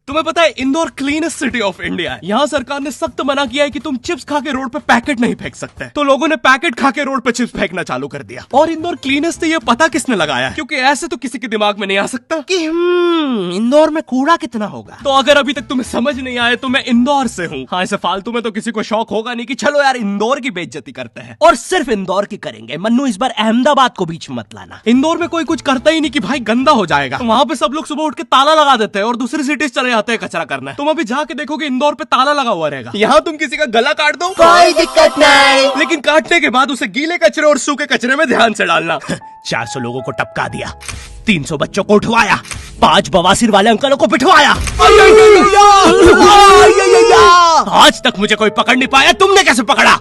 तुम्हें पता है Indore cleanest city of India है। यहाँ सरकार ने सख्त मना किया है कि तुम चिप्स खा के रोड पे पैकेट नहीं फेंक सकते। तो लोगों ने पैकेट खा के रोड पे चिप्स फेंकना चालू कर दिया। और इंदौर क्लीनेस्ट से ये पता किसने लगाया है? क्योंकि ऐसे तो किसी के दिमाग में नहीं आ सकता कि इंदौर में कूड़ा कितना होगा। तो अगर अभी तक तुम्हें समझ नहीं आया तो मैं इंदौर से हूँ। हाँ, ऐसे फालतू में तो किसी को शौक होगा नहीं कि चलो यार इंदौर की बेइज्जती करते हैं, और सिर्फ इंदौर की करेंगे। मन्नू, इस बार अहमदाबाद को बीच में मत लाना। इंदौर में कोई कुछ करता ही नहीं कि भाई गंदा हो जाएगा। तो वहाँ पे सब लोग सुबह उठ के ताला लगा देते हैं और दूसरी सिटीज चले जाते हैं कचरा करना। तुम अभी जाके देखोगे इंदौर पे ताला लगा हुआ रहेगा। यहाँ तुम किसी का गला काट दो कोई दिक्कत नहीं, लेकिन काटने के बाद उसे गीले कचरे और सूखे कचरे में ध्यान से डालना। 400 लोगों को टपका दिया, 300 बच्चों को उठवाया, 5 बवासीर वाले अंकलों को पिटवाया। आज तक मुझे कोई पकड़ नहीं पाया, तुमने कैसे पकड़ा?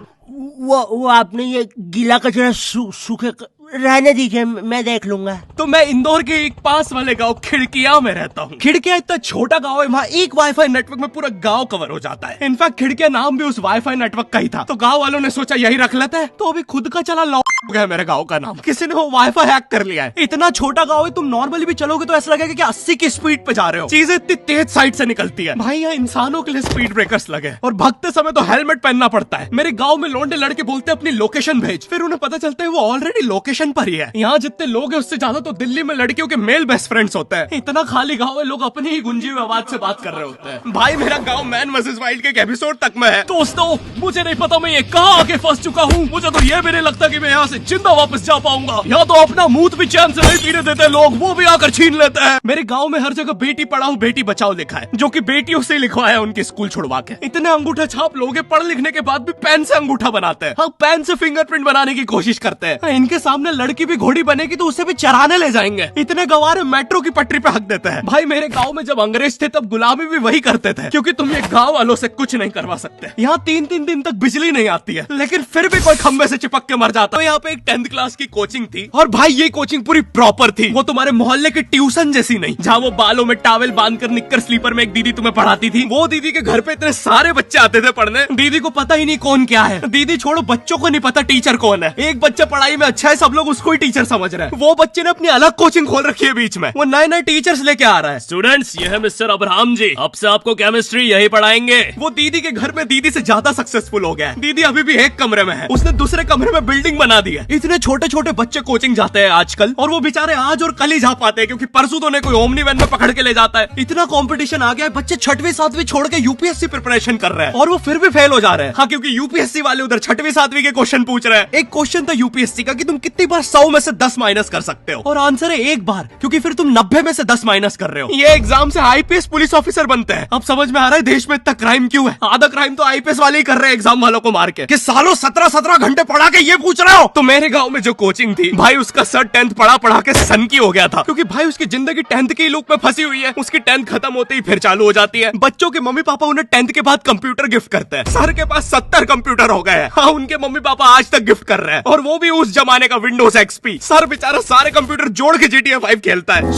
वो आपने ये गीला कचरा सूखे रहने दीजिए, मैं देख लूंगा। तो मैं इंदौर के एक पास वाले गांव खिड़किया में रहता हूँ। खिड़किया इतना छोटा गांव है, वहाँ एक वाईफाई नेटवर्क में पूरा गांव कवर हो जाता है। इनफैक्ट खिड़किया नाम भी उस वाईफाई नेटवर्क का ही था, तो गांव वालों ने सोचा यही रख लेते हैं। तो अभी खुद का चला लॉ हो गया मेरे गांव का नाम। किसी ने वो वाईफाई हैक कर लिया है। इतना छोटा गांव है, तुम नॉर्मली भी चलोगे तो ऐसा लगेगा कि 80 की स्पीड पे जा रहे हो। चीजें इतनी तेज साइड से निकलती है। भाई यहाँ इंसानों के लिए स्पीड ब्रेकर्स लगे, और भगते समय तो हेलमेट पहनना पड़ता है। मेरे गाँव में लौंडे लड़के बोलते अपनी लोकेशन भेज, फिर उन्हें पता चलता है वो ऑलरेडी लोकेशन पर ही है। यहाँ जितने लोग हैं उससे ज्यादा तो दिल्ली में लड़कियों के मेल बेस्ट फ्रेंड्स होते हैं। इतना खाली गांव है, लोग अपनी ही गुंजी हुई आवाज से बात कर रहे होते हैं। भाई मेरा गांव मैन वर्सेस वाइल्ड के एक एपिसोड तक में है। दोस्तों, मुझे नहीं पता मैं ये कहाँ आके फंस चुका हूँ। मुझे तो ये भी नहीं लगता कि मैं यहाँ से जिंदा वापस जा पाऊंगा। यहाँ तो अपना मूत भी चैन से नहीं पीने देते लोग, वो भी आकर छीन लेते हैं। मेरे गाँव में हर जगह बेटी पढ़ाओ बेटी बचाओ लिखा है, जो की बेटियों से लिखवाया उनके स्कूल छुड़वा के। इतने अंगूठा छाप लोग पढ़ लिखने के बाद भी पेन से अंगूठा बनाते हैं। हाँ, पेन से फिंगरप्रिंट बनाने की कोशिश करते हैं। इनके सामने लड़की भी घोड़ी बनेगी तो उसे भी चराने ले जाएंगे। इतने गवार मेट्रो की पटरी पे हक देते हैं। भाई मेरे गांव में जब अंग्रेज थे तब गुलामी भी वही करते थे, क्योंकि तुम ये गांव वालों से कुछ नहीं करवा सकते। यहाँ 3-3 दिन तक बिजली नहीं आती है, लेकिन फिर भी कोई खंबे से चिपक के मर जाता है। यहाँ पे एक 10th क्लास की कोचिंग थी, और भाई ये कोचिंग पूरी प्रॉपर थी। वो तुम्हारे मोहल्ले की ट्यूशन जैसी नहीं, जहाँ वो बालों में टावल बांधकर निक्कर स्लीपर में एक दीदी तुम्हें पढ़ाती थी। वो दीदी के घर पे इतने सारे बच्चे आते थे पढ़ने, दीदी को पता ही नहीं कौन क्या है। दीदी छोड़ो, बच्चों को नहीं पता टीचर कौन है। एक बच्चा पढ़ाई में अच्छा है, सब लोग उसको ही टीचर समझ रहे हैं। वो बच्चे ने अपनी अलग कोचिंग खोल रखी है बीच में, वो नए नए टीचर्स लेके आ रहा है। स्टूडेंट्स, ये है मिस्टर अब्राहम जी, अब से आपको केमिस्ट्री यही पढ़ाएंगे। वो दीदी के घर में दीदी से ज्यादा सक्सेसफुल हो गया है। दीदी अभी भी एक कमरे में है, उसने दूसरे कमरे में बिल्डिंग बना दी है। इतने छोटे छोटे बच्चे कोचिंग जाते हैं आजकल, और वो बेचारे आज और कल ही जा पाते हैं, क्योंकि परसों तो उन्हें कोई ओमनी वैन में पकड़ के ले जाता है। इतना कंपटीशन आ गया है, बच्चे 6वीं 7वीं छोड़ के यूपीएससी प्रिपरेशन कर रहे हैं, और वो फिर भी फेल हो जा रहे हैं। हाँ, क्योंकि यूपीएससी वाले उधर 6वीं 7वीं के क्वेश्चन पूछ रहे हैं। एक क्वेश्चन था यूपीएससी का कि तुम कितनी बार 100 में से 10 माइनस कर सकते हो, और आंसर है एक बार, क्योंकि फिर तुम 90 में से 10 माइनस कर रहे हो। ये एग्जाम से आईपीएस पुलिस ऑफिसर बनते हैं। अब समझ में आ रहा है देश में इतना क्राइम क्यों है। आधा क्राइम तो आईपीएस वाले ही कर रहे हैं एग्जाम वालों को मार के, कि सालों 17-17 घंटे पढ़ा के ये पूछ रहे हो। तो मेरे गांव में जो कोचिंग थी, भाई उसका सर 10th पढ़ा के सन की हो गया था, क्योंकि भाई उसकी जिंदगी 10th की लूप में फंसी हुई है। उसकी 10th खत्म होते ही फिर चालू हो जाती है। बच्चों के मम्मी पापा उन्हें 10th के बाद कंप्यूटर गिफ्ट करते हैं। सर के पास 70 कंप्यूटर हो गए हैं। हाँ, उनके मम्मी पापा आज तक गिफ्ट कर रहे हैं, और वो भी उस जमाने का विंडोज एक्सपी। सर बेचारा सारे कंप्यूटर जोड़ के GTA 5 खेलता है।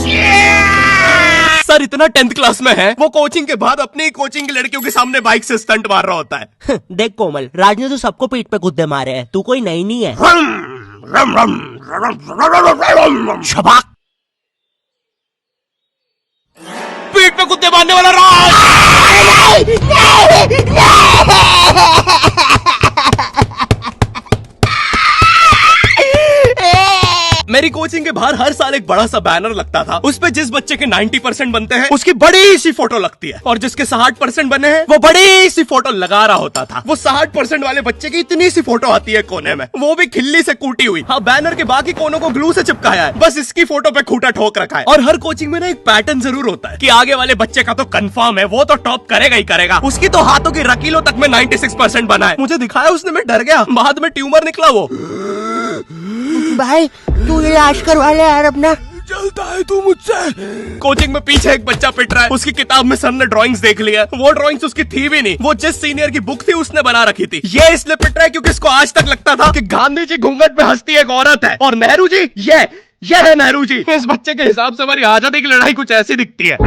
सर इतना 10th क्लास में है, वो कोचिंग के बाद अपनी ही कोचिंग की लड़कियों के सामने बाइक से स्टंट मार रहा होता है। देख कोमल, राज ने तो सबको पीठ पे कुत्ते मारे हैं, तू कोई नई नहीं है। शबाक, पीठ पे कुत्ते मारने वाला राज। मेरी कोचिंग के बाहर हर साल एक बड़ा सा बैनर लगता था, उस पे जिस बच्चे के 90% बनते हैं उसकी बड़ी सी फोटो लगती है, और जिसके 60% बने हैं वो बड़ी सी फोटो लगा रहा होता था। वो 60% वाले बच्चे की इतनी सी फोटो आती है कोने में, वो भी खिल्ली से कूटी हुई। हाँ, बैनर के बाकी कोनों को ग्लू से चिपकाया है, बस इसकी फोटो पे खूंटा ठोक रखा है। और हर कोचिंग में ना एक पैटर्न जरूर होता है कि आगे वाले बच्चे का तो कंफर्म है, वो तो टॉप करेगा ही करेगा। उसकी तो हाथों की रकीलों तक में 96% बना है। मुझे दिखाया उसने, मैं डर गया, बाद में ट्यूमर निकला वो। भाई तू इलाज करवा ले यार अपना। चलता है तू मुझसे। कोचिंग में पीछे एक बच्चा पिट रहा है, उसकी किताब में सर ने ड्राइंग्स देख लिया। वो ड्राइंग्स उसकी थी भी नहीं, वो जिस सीनियर की बुक थी उसने बना रखी थी। ये इसलिए पिट रहा है क्योंकि इसको आज तक लगता था कि गांधी जी घूंघट पे हंसती एक औरत है, और नेहरू जी ये है नेहरू जी। इस बच्चे के हिसाब से हमारी आजादी की लड़ाई कुछ ऐसी दिखती है।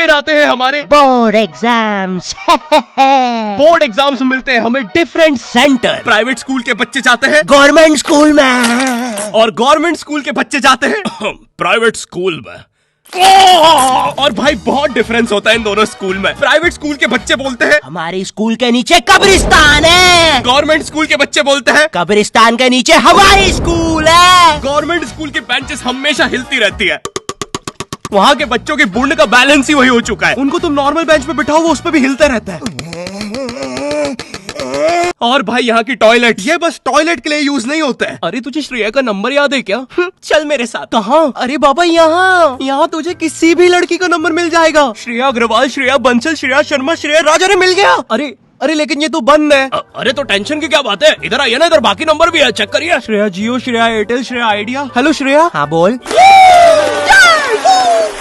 फिर आते हैं हमारे बोर्ड एग्जाम्स। बोर्ड एग्जाम्स में मिलते हैं हमें डिफरेंट सेंटर। प्राइवेट स्कूल के बच्चे जाते हैं गवर्नमेंट स्कूल में और गवर्नमेंट स्कूल के बच्चे जाते हैं प्राइवेट स्कूल में। और भाई बहुत डिफरेंस होता है इन दोनों स्कूल में। प्राइवेट स्कूल के बच्चे बोलते हैं हमारे स्कूल के नीचे कब्रिस्तान है। गवर्नमेंट स्कूल के बच्चे बोलते हैं कब्रिस्तान के नीचे हमारी स्कूल है। गवर्नमेंट स्कूल की बेंचेस हमेशा हिलती रहती है। वहाँ के बच्चों की बुंड का बैलेंस ही वही हो चुका है। उनको तुम नॉर्मल बेंच पे बिठाओ वो उस पे भी हिलता रहता है। और भाई यहाँ की टॉयलेट ये बस टॉयलेट के लिए यूज नहीं होता है। अरे तुझे श्रेया का नंबर याद है क्या? चल मेरे साथ। कहाँ? अरे बाबा यहाँ तुझे किसी भी लड़की का नंबर मिल जाएगा। श्रेया अग्रवाल, श्रेया बंसल, श्रेया शर्मा, श्रेया राजा ने मिल गया। अरे लेकिन ये तो बंद है। अरे तो टेंशन की क्या बात है, इधर आइए ना, इधर बाकी नंबर भी है, चेक करिए। श्रेया जियो, श्रेया एयरटेल, श्रेया आइडिया। हेलो श्रेया। हाँ बोल।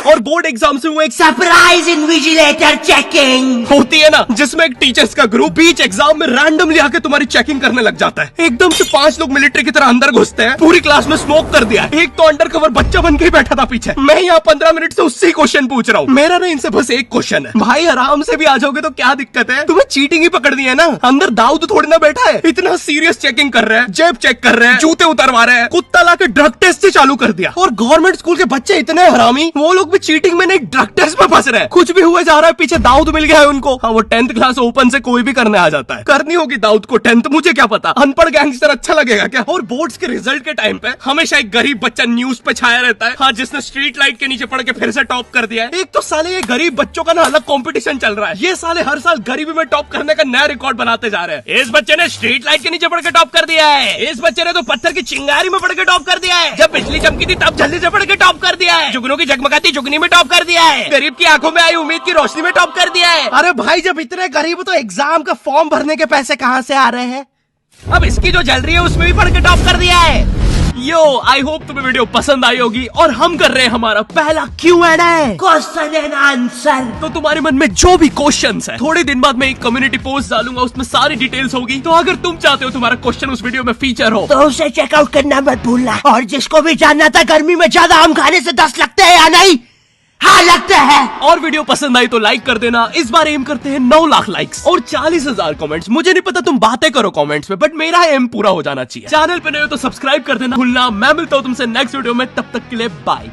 और बोर्ड एग्जाम से वो एक सरप्राइज इन्विजिलेटर चेकिंग होती है ना, जिसमें एक टीचर्स का ग्रुप बीच एग्जाम में रैंडमली आके तुम्हारी चेकिंग करने लग जाता है। एकदम से 5 लोग मिलिट्री की तरह अंदर घुसते हैं, पूरी क्लास में स्मोक कर दिया। एक तो अंडर कवर बच्चा बन के ही बैठा था पीछे। मैं यहाँ 15 मिनट से उससे ही क्वेश्चन पूछ रहा हूँ। मेरा ना इनसे बस एक क्वेश्चन है, भाई आराम से भी आ जाओगे तो क्या दिक्कत है? तुम्हें चीटिंग ही पकड़नी है ना, अंदर दाऊद थोड़ी ना बैठा है। इतना सीरियस चेकिंग कर रहे हैं, जेब चेक कर रहे हैं, जूते उतरवा रहे हैं, कुत्ता लाके ड्रग टेस्ट से चालू कर दिया। और गवर्नमेंट स्कूल के बच्चे इतने हरामी, वो लोग भी चीटिंग में नहीं ड्रग टेस्ट में फंस रहे हैं। कुछ भी हुए जा रहा है, पीछे दाऊद मिल गया है उनको। हाँ वो 10th क्लास ओपन से कोई भी करने आ जाता है। करनी होगी दाऊद को 10th, मुझे क्या पता, अनपढ़ गैंगस्टर अच्छा लगेगा क्या? और बोर्ड्स के रिजल्ट के टाइम पे हमेशा एक गरीब बच्चा न्यूज पे छाया रहता है, हाँ जिसने स्ट्रीट लाइट के नीचे पड़ के फिर से टॉप कर दिया है। एक तो साले ये गरीब बच्चों का ना अलग कंपटीशन चल रहा है। ये साले हर साल गरीबी में टॉप करने का नया रिकॉर्ड बनाते जा रहे हैं। इस बच्चे ने स्ट्रीट लाइट के नीचे पड़ के टॉप कर दिया है, इस बच्चे ने तो पत्थर की चिंगारी में पड़ के टॉप कर दिया है, जब बिजली चमकी थी तब जल्दी से पड़ के टॉप कर दिया है, जुगनू की जगमगाती जुगनी में टॉप कर दिया है, गरीब की आंखों में आई उम्मीद की रोशनी में टॉप कर दिया है। अरे भाई जब इतने गरीब हो तो एग्जाम का फॉर्म भरने के पैसे कहाँ से आ रहे हैं? अब इसकी जो जल रही है उसमें भी पढ़ के टॉप कर दिया है। यो आई होप तुम्हें वीडियो पसंद आई होगी और हम कर रहे हैं हमारा पहला Q&A, क्वेश्चन एंड आंसर। तो तुम्हारे मन में जो भी क्वेश्चंस है, थोड़े दिन बाद मैं एक कम्युनिटी पोस्ट डालूंगा, उसमें सारी डिटेल्स होगी। तो अगर तुम चाहते हो तुम्हारा क्वेश्चन उस वीडियो में फीचर हो तो उसे चेकआउट करना मत भूलना। और जिसको भी जानना था गर्मी में ज्यादा आम खाने से दस्त लगते हैं या नहीं, हाँ लगता है। और वीडियो पसंद आई तो लाइक कर देना। इस बार एम करते हैं 9 लाख लाइक्स और 40,000 कमेंट्स। मुझे नहीं पता तुम बातें करो कमेंट्स में, बट मेरा एम पूरा हो जाना चाहिए। चैनल पे नए हो तो सब्सक्राइब कर देना भूलना। मैं मिलता हूँ तुमसे नेक्स्ट वीडियो में, तब तक के लिए बाय।